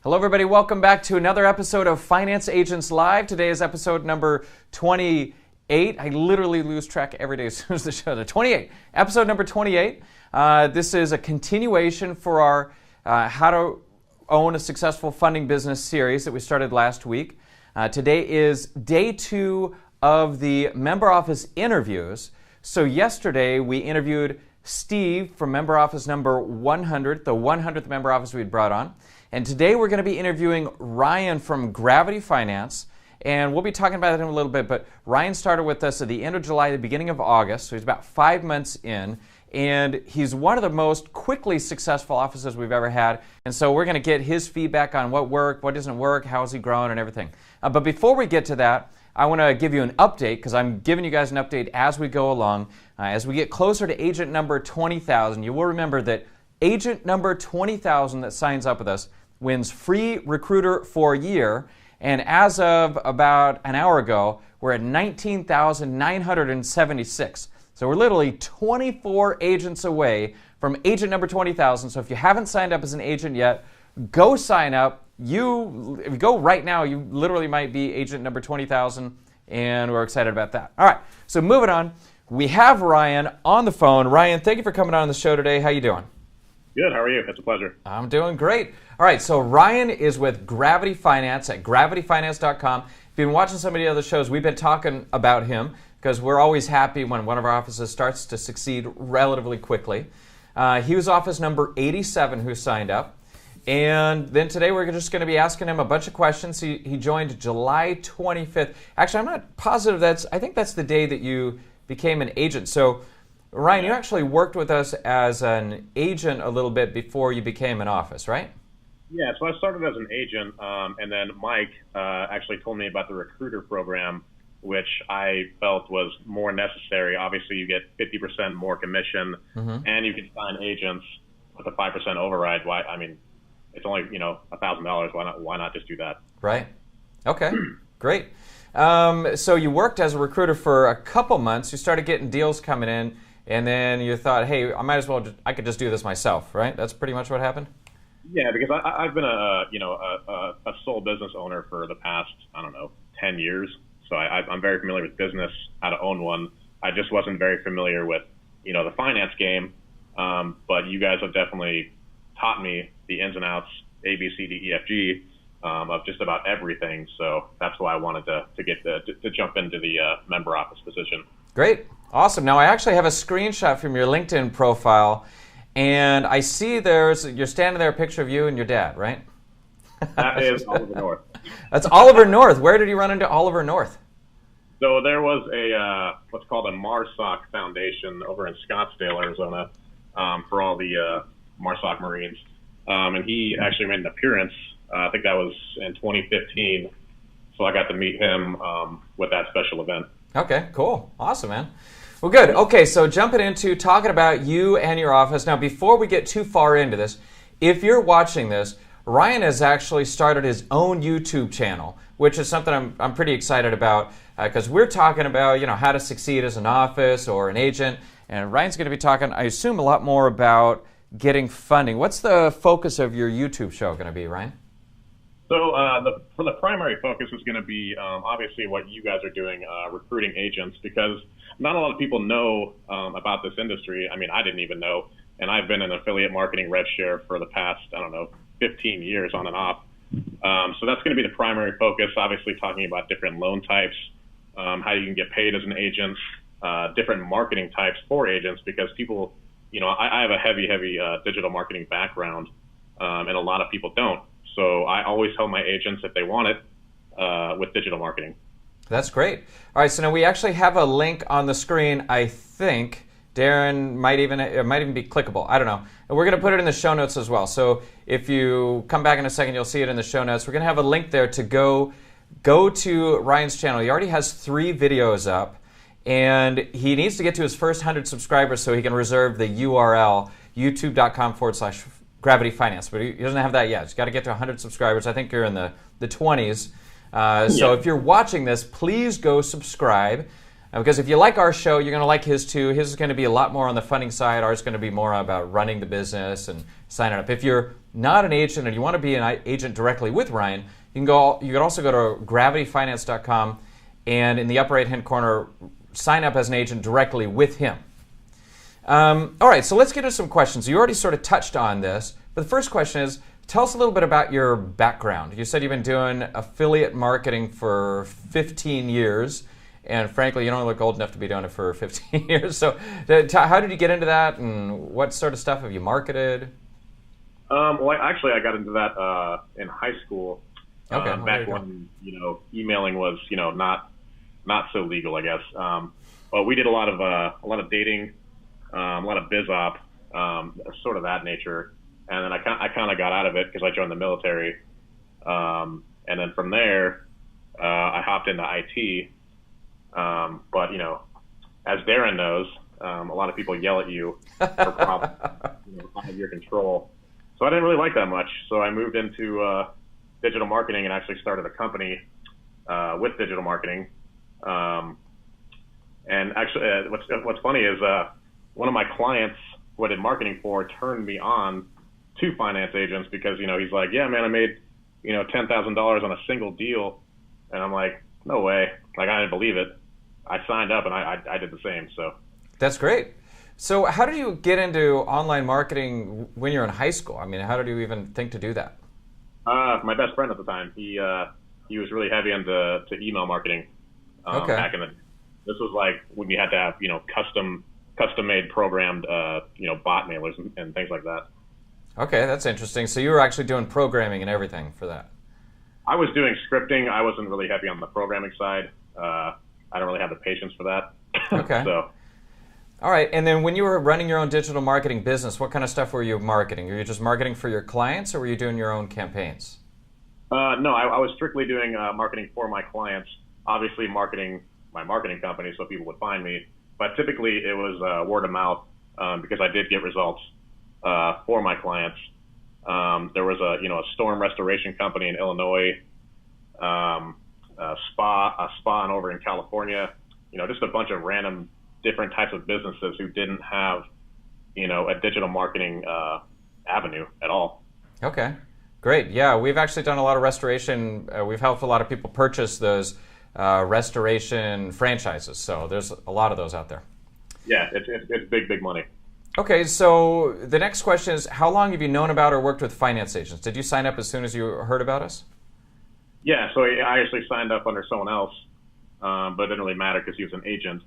Hello, everybody. Welcome back to another episode of Finance Agents Live. Today is episode number 28. I literally lose track every day as soon as the show is 28. Episode number 28. This is a continuation for our How to Own a Successful Funding Business series that we started last week. Today is day 2 of the member office interviews. So yesterday we interviewed Steve from member office number 100, the 100th member office we'd brought on. And today we're going to be interviewing Ryan from Gravity Finance. And we'll be talking about it in a little bit, but Ryan started with us at the end of July, the beginning of August, so he's about 5 months in. And he's one of the most quickly successful offices we've ever had. And so we're going to get his feedback on what worked, what doesn't work, how is he growing, and everything. But before we get to that, I want to give you an update, because I'm giving you guys an update as we go along. As we get closer to agent number 20,000, you will remember that agent number 20,000 that signs up with us wins free recruiter for a year. And as of about an hour ago, we're at 19,976. So we're literally 24 agents away from agent number 20,000. So if you haven't signed up as an agent yet, go sign up. If you go right now, you literally might be agent number 20,000, and we're excited about that. All right, so moving on. We have Ryan on the phone. Ryan, thank you for coming on the show today. How you doing? Good. How are you? It's a pleasure. I'm doing great. All right, so Ryan is with Gravity Finance at gravityfinance.com. If you've been watching some of the other shows, we've been talking about him because we're always happy when one of our offices starts to succeed relatively quickly. He was office number 87 who signed up. And then today we're just going to be asking him a bunch of questions. He joined July 25th. Actually, I'm not positive I think that's the day that you became an agent. So Ryan, you actually worked with us as an agent a little bit before you became an office, right? Yeah, so I started as an agent, and then Mike actually told me about the recruiter program, which I felt was more necessary. Obviously, you get 50% more commission, and you can sign agents with a 5% override. Why? I mean, it's only $1,000. Why not just do that? Right. Okay. Great. So you worked as a recruiter for a couple months. You started getting deals coming in. And then you thought, hey, I could just do this myself, right? That's pretty much what happened? Yeah, because I've been a sole business owner for the past, 10 years. So I'm very familiar with business, how to own one. I just wasn't very familiar with, the finance game. But you guys have definitely taught me the ins and outs, A, B, C, D, E, F, G, of just about everything. So that's why I wanted to jump into the member office position. Great. Awesome. Now, I actually have a screenshot from your LinkedIn profile, and I see you're standing there, a picture of you and your dad, right? That is Oliver North. That's Oliver North. Where did you run into Oliver North? So there was what's called a MARSOC Foundation over in Scottsdale, Arizona, for all the MARSOC Marines. And he actually made an appearance. I think that was in 2015. So I got to meet him with that special event. Okay, cool. Awesome, man. Well, good. Okay, so jumping into talking about you and your office. Now, before we get too far into this, if you're watching this, Ryan has actually started his own YouTube channel, which is something I'm pretty excited about because we're talking about, how to succeed as an office or an agent. And Ryan's going to be talking, I assume, a lot more about getting funding. What's the focus of your YouTube show going to be, Ryan? So for the primary focus is going to be obviously what you guys are doing, recruiting agents, because not a lot of people know about this industry. I mean, I didn't even know, and I've been in affiliate marketing rev share for the past, 15 years on and off. So that's going to be the primary focus, obviously talking about different loan types, how you can get paid as an agent, different marketing types for agents, because people, I have a heavy digital marketing background, and a lot of people don't. So I always tell my agents if they want it with digital marketing. That's great. All right, so now we actually have a link on the screen. I think Darren might even be clickable. I don't know. And we're going to put it in the show notes as well. So if you come back in a second, you'll see it in the show notes. We're going to have a link there to go to Ryan's channel. He already has 3 videos up, and he needs to get to his first 100 subscribers so he can reserve the URL, youtube.com/Gravity Finance, but he doesn't have that yet. He's got to get to 100 subscribers. I think you're in the 20s. So if you're watching this, please go subscribe. Because if you like our show, you're going to like his too. His is going to be a lot more on the funding side. Ours is going to be more about running the business and signing up. If you're not an agent and you want to be an agent directly with Ryan, you can also go to gravityfinance.com, and in the upper right-hand corner, sign up as an agent directly with him. All right, so let's get into some questions. You already sort of touched on this, but the first question is, tell us a little bit about your background. You said you've been doing affiliate marketing for 15 years. And frankly, you don't look old enough to be doing it for 15 years. So how did you get into that, and what sort of stuff have you marketed? Well, actually, I got into that in high school. Okay. Back when, emailing was, not so legal, I guess. But we did a lot of dating, a lot of biz op, sort of that nature. And then I kind of got out of it because I joined the military. And then from there, I hopped into IT. But as Darren knows, a lot of people yell at you for problems out of your control. So I didn't really like that much. So I moved into digital marketing and actually started a company with digital marketing. And actually, what's funny is one of my clients who I did marketing for turned me on to finance agents because he's like, yeah, man, I made $10,000 on a single deal, and I'm like, no way, like I didn't believe it. I signed up and I did the same. So that's great. So how did you get into online marketing when you're in high school? I mean, how did you even think to do that? My best friend at the time, he was really heavy into email marketing. Okay. Back in this was like when you had to have custom made programmed bot mailers and things like that. Okay, that's interesting. So you were actually doing programming and everything for that. I was doing scripting. I wasn't really heavy on the programming side. I don't really have the patience for that. Okay. So. All right. And then when you were running your own digital marketing business, what kind of stuff were you marketing? Were you just marketing for your clients, or were you doing your own campaigns? No, I was strictly doing marketing for my clients. Obviously, marketing my marketing company so people would find me. But typically, it was word of mouth because I did get results for my clients. There was a storm restoration company in Illinois. A spa over in California, just a bunch of random different types of businesses who didn't have, a digital marketing avenue at all. Okay, great. Yeah, we've actually done a lot of restoration. We've helped a lot of people purchase those restoration franchises. So there's a lot of those out there. Yeah, it's big money. Okay, so the next question is, how long have you known about or worked with finance agents? Did you sign up as soon as you heard about us? Yeah, so I actually signed up under someone else, but it didn't really matter because he was an agent.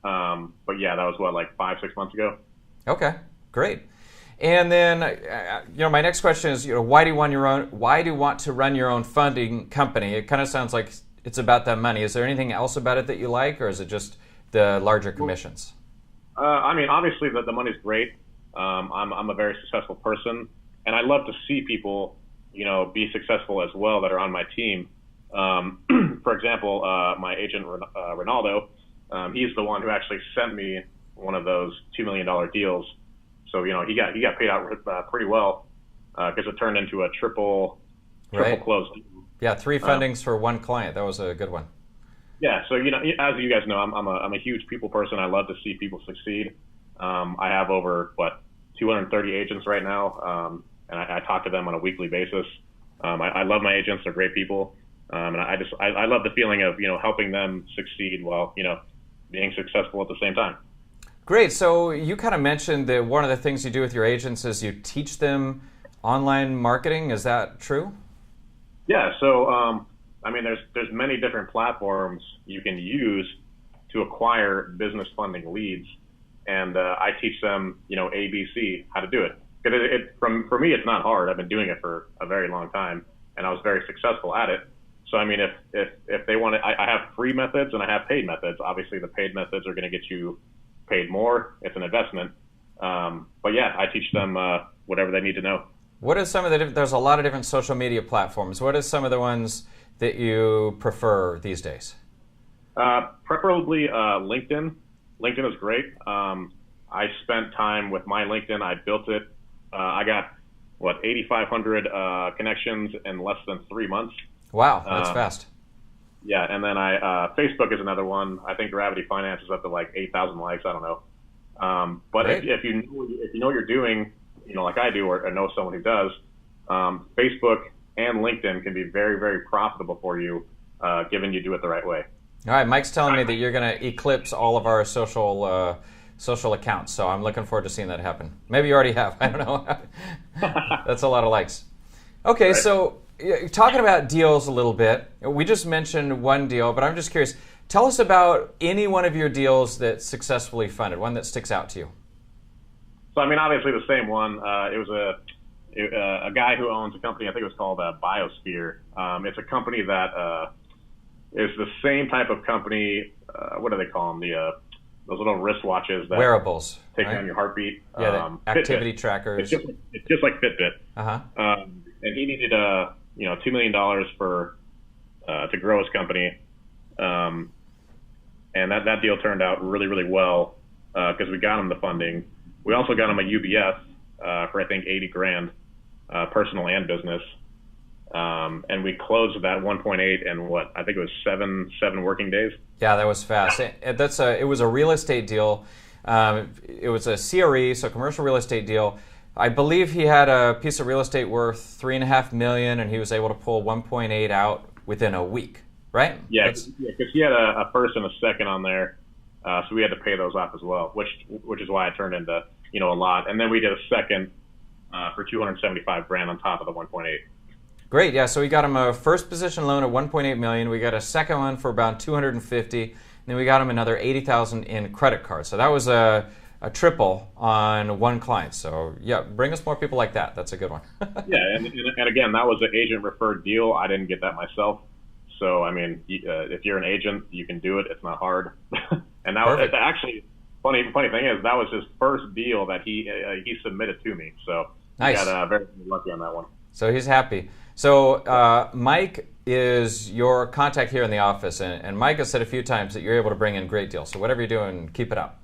But yeah, that was like 5-6 months ago. Okay, great. And then, my next question is, why do you want to run your own funding company? It kind of sounds like it's about that money. Is there anything else about it that you like, or is it just the larger commissions? I mean, obviously the money's great. I'm a very successful person, and I love to see people be successful as well that are on my team. For example, my agent, Ronaldo, he's the one who actually sent me one of those $2 million deals. So, he got paid out pretty well because it turned into a triple close. Yeah, 3 fundings for one client. That was a good one. Yeah, so, as you guys know, I'm a huge people person. I love to see people succeed. I have over, 230 agents right now. And I talk to them on a weekly basis. I love my agents; they're great people, and I love the feeling of helping them succeed while being successful at the same time. Great. So you kind of mentioned that one of the things you do with your agents is you teach them online marketing. Is that true? Yeah. So there's many different platforms you can use to acquire business funding leads, and I teach them ABC, how to do it. For me, it's not hard. I've been doing it for a very long time, and I was very successful at it. So, I mean, if they want to, I have free methods and I have paid methods. Obviously, the paid methods are going to get you paid more. It's an investment. But yeah, I teach them whatever they need to know. What are some of there's a lot of different social media platforms. What are some of the ones that you prefer these days? Preferably LinkedIn. LinkedIn is great. I spent time with my LinkedIn. I built it. I got 8,500 connections in less than 3 months. Wow, that's fast. Yeah, and then Facebook is another one. I think Gravity Finance is up to like 8,000 likes. I don't know. But Great. if you know what you're doing, like I do, or know someone who does, Facebook and LinkedIn can be very, very profitable for you, given you do it the right way. All right, Mike's telling me that you're going to eclipse all of our social accounts, so I'm looking forward to seeing that happen. Maybe you already have. I don't know. That's a lot of likes. Okay, Right. So talking about deals a little bit, we just mentioned one deal, but I'm just curious. Tell us about any one of your deals that successfully funded, one that sticks out to you. So, I mean, obviously the same one. It was a guy who owns a company. I think it was called Biosphere. It's a company that is the same type of company. What do they call them? Those little wristwatches that Wearables. take right? down your heartbeat. Yeah, the activity Fitbit. trackers. It's just like Fitbit. Uh-huh. And he needed $2 million to grow his company. And that deal turned out really, really well because we got him the funding. We also got him a UBS for I think 80 grand, personal and business. And we closed that 1.8 in I think it was seven working days. Yeah, that was fast. It was a real estate deal. It was a CRE, so commercial real estate deal. I believe he had a piece of real estate worth $3.5 million, and he was able to pull 1.8 out within a week. Right? Yeah, because he had a first and a second on there, so we had to pay those off as well, which is why it turned into a lot. And then we did a second for 275 grand on top of the 1.8. Great, yeah. So we got him a first position loan at 1.8 million. We got a second one for about 250, and then we got him another 80,000 in credit cards. So that was a triple on one client. So yeah, bring us more people like that. That's a good one. Yeah, and again, that was an agent referred deal. I didn't get that myself. So I mean, if you're an agent, you can do it. It's not hard. And that was actually funny thing is that was his first deal that he submitted to me. So nice. I got very lucky on that one. So he's happy. So Mike is your contact here in the office, and Mike has said a few times that you're able to bring in great deals. So whatever you're doing, keep it up.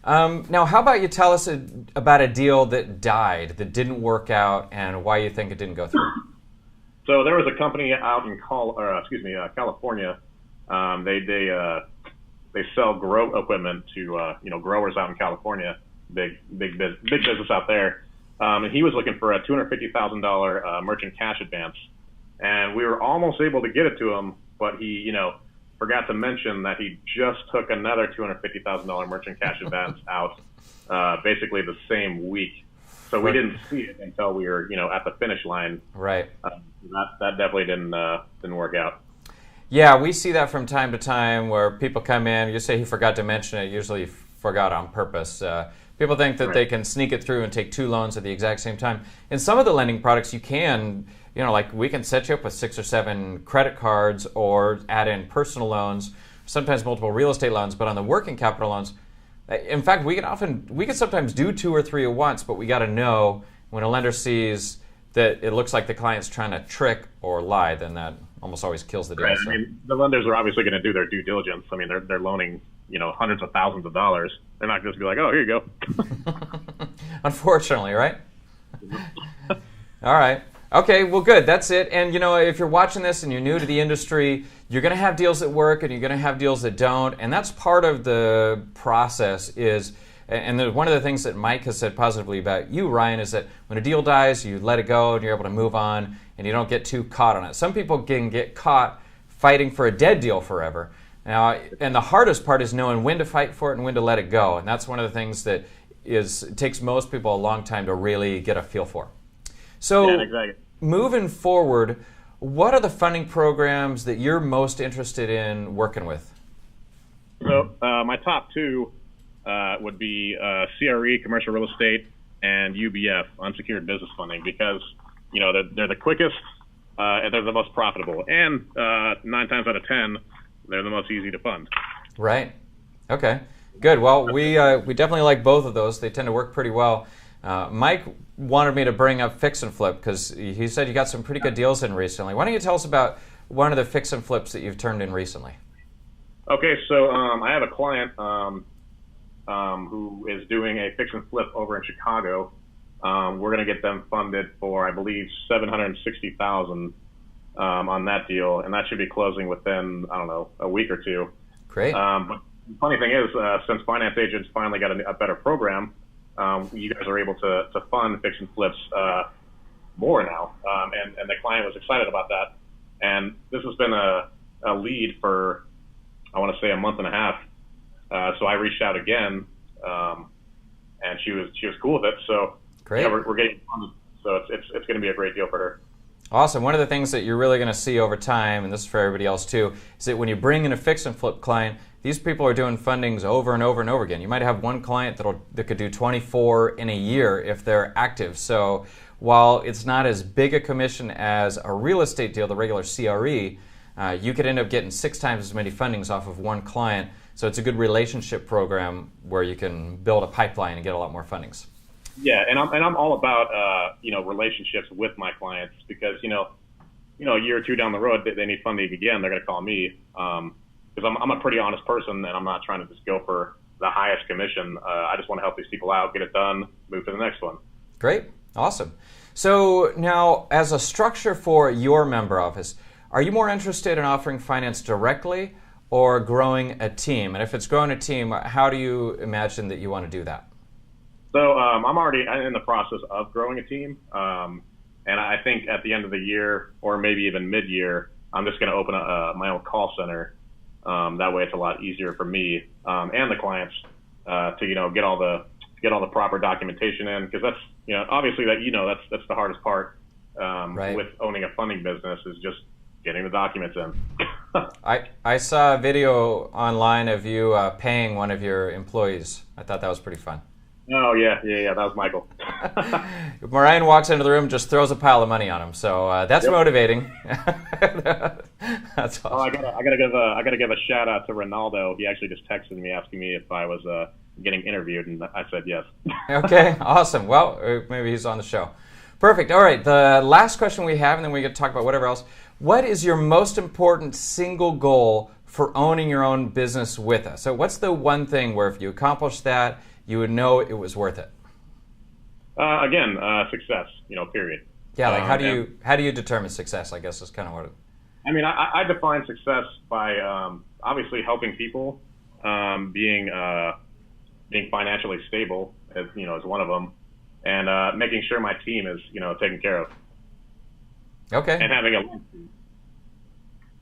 Now, how about you tell us about a deal that died, that didn't work out, and why you think it didn't go through? So there was a company out in California. They sell grow equipment to growers out in California. Big business out there. And he was looking for a $250,000 merchant cash advance, and we were almost able to get it to him, but he forgot to mention that he just took another $250,000 merchant cash advance out basically the same week. So we didn't see it until we were at the finish line. Right. That definitely didn't work out. Yeah, we see that from time to time where people come in, you say he forgot to mention it, usually forgot on purpose. People think that they can sneak it through and take two loans at the exact same time. In some of the lending products, you can, like we can set you up with 6 or 7 credit cards or add in personal loans, sometimes multiple real estate loans, but on the working capital loans, in fact, we can sometimes do 2 or 3 at once, but we got to know when a lender sees that it looks like the client's trying to trick or lie, then that almost always kills the deal. Right. So. I mean, the lenders are obviously going to do their due diligence. I mean, they're loaning hundreds of thousands of dollars. They're not just be like, oh, here you go. Unfortunately, right? All right. Okay, well, good. That's it. And, if you're watching this and you're new to the industry, you're going to have deals that work and you're going to have deals that don't. And that's part of the process is, and one of the things that Mike has said positively about you, Ryan, is that when a deal dies, you let it go and you're able to move on and you don't get too caught on it. Some people can get caught fighting for a dead deal forever. Now, and the hardest part is knowing when to fight for it and when to let it go. And that's one of the things that it takes most people a long time to really get a feel for. So, yeah, exactly. Moving forward, what are the funding programs that you're most interested in working with? So, my top 2 would be CRE, commercial real estate, and UBF, unsecured business funding, because they're the quickest and they're the most profitable, and 9 times out of 10. They're the most easy to fund. Right. Okay. Good. Well, we definitely like both of those. They tend to work pretty well. Mike wanted me to bring up fix and flip because he said you got some pretty good deals in recently. Why don't you tell us about one of the fix and flips that you've turned in recently? Okay, so I have a client who is doing a fix and flip over in Chicago. We're going to get them funded for, I believe, $760,000. on that deal, and that should be closing within, I don't know, a week or two. Great. But the funny thing is, since Finance Agents finally got a better program, you guys are able to fund fix and flips more now, and the client was excited about that. And this has been a lead for, I want to say, a month and a half. So I reached out again, and she was cool with it. So great. Yeah, we're getting funded. So it's going to be a great deal for her. Awesome. One of the things that you're really going to see over time, and this is for everybody else too, is that when you bring in a fix and flip client, these people are doing fundings over and over and over again. You might have one client that could do 24 in a year if they're active. So while it's not as big a commission as a real estate deal, the regular CRE, you could end up getting 6 times as many fundings off of one client. So it's a good relationship program where you can build a pipeline and get a lot more fundings. Yeah, and I'm all about relationships with my clients, because a year or two down the road they need funding again, they're going to call me, because I'm a pretty honest person, and I'm not trying to just go for the highest commission. I just want to help these people out, get it done, move to the next one. Great, awesome. So now, as a structure for your member office, are you more interested in offering finance directly or growing a team? And if it's growing a team, how do you imagine that you want to do that? So I'm already in the process of growing a team, and I think at the end of the year, or maybe even mid-year, I'm just going to open my own call center. That way, it's a lot easier for me and the clients to get all the proper documentation in, because that's obviously that's the hardest part right. with owning a funding business, is just getting the documents in. I saw a video online of you paying one of your employees. I thought that was pretty fun. Oh, yeah, that was Michael. Marian walks into the room, just throws a pile of money on him, so that's motivating. That's awesome. Oh, I gotta give a shout out to Ronaldo. He actually just texted me asking me if I was getting interviewed, and I said yes. Okay, awesome. Well, maybe he's on the show. Perfect. All right, the last question we have, and then we get to talk about whatever else. What is your most important single goal for owning your own business with us? So what's the one thing where if you accomplish that, you would know it was worth it? Again, success, period. Yeah, like how do you determine success, I guess is kind of what it... I mean, I define success by obviously helping people, being financially stable, as one of them, and making sure my team is taken care of. Okay. And having a team.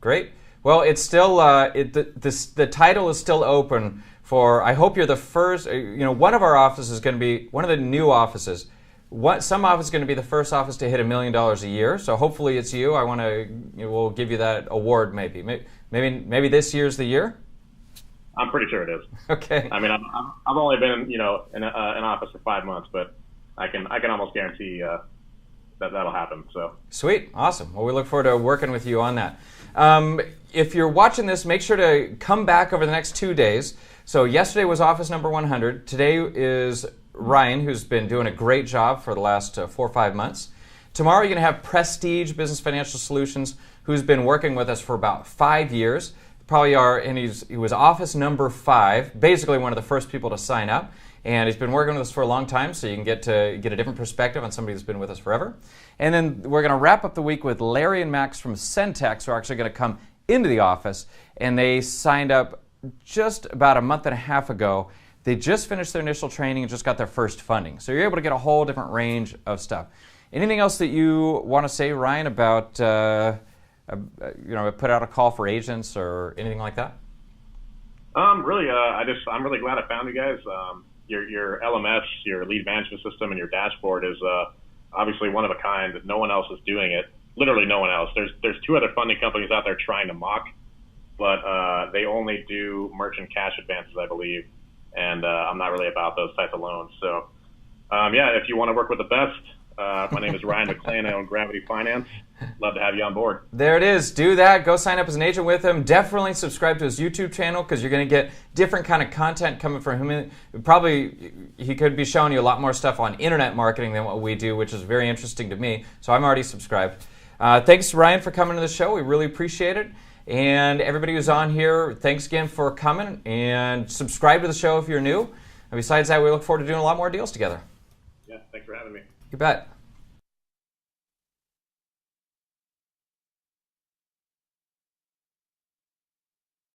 Great. Well, it's still the title is still open for. I hope you're the first. One of our offices is going to be one of the new offices. Some office is going to be the first office to hit $1 million a year. So hopefully it's you. I want to. We'll give you that award. Maybe this year's the year. I'm pretty sure it is. Okay. I mean, I've only been in an office for 5 months, but I can almost guarantee that'll happen. So sweet, awesome. Well, we look forward to working with you on that. If you're watching this, make sure to come back over the next 2 days. So yesterday was office number 100. Today is Ryan, who's been doing a great job for the last 4 or 5 months. Tomorrow you're going to have Prestige Business Financial Solutions, who's been working with us for about 5 years. And he was office number 5, basically one of the first people to sign up. And he's been working with us for a long time, so you can get a different perspective on somebody who's been with us forever. And then we're going to wrap up the week with Larry and Max from Centex, who are actually going to come into the office. And they signed up just about a month and a half ago. They just finished their initial training and just got their first funding. So you're able to get a whole different range of stuff. Anything else that you want to say, Ryan, about put out a call for agents or anything like that? Really, I'm really glad I found you guys. Your LMS, your lead management system, and your dashboard is obviously one of a kind. No one else is doing it. Literally no one else. There's 2 other funding companies out there trying to mock, but they only do merchant cash advances, I believe, and I'm not really about those types of loans. So, if you want to work with the best, my name is Ryan McClain. I own Gravity Finance. Love to have you on board. There it is. Do that. Go sign up as an agent with him. Definitely subscribe to his YouTube channel because you're going to get different kind of content coming from him. Probably he could be showing you a lot more stuff on internet marketing than what we do, which is very interesting to me. So I'm already subscribed. Thanks, Ryan, for coming to the show. We really appreciate it. And everybody who's on here, thanks again for coming. And subscribe to the show if you're new. And besides that, we look forward to doing a lot more deals together. Yeah, thanks for having me. You bet.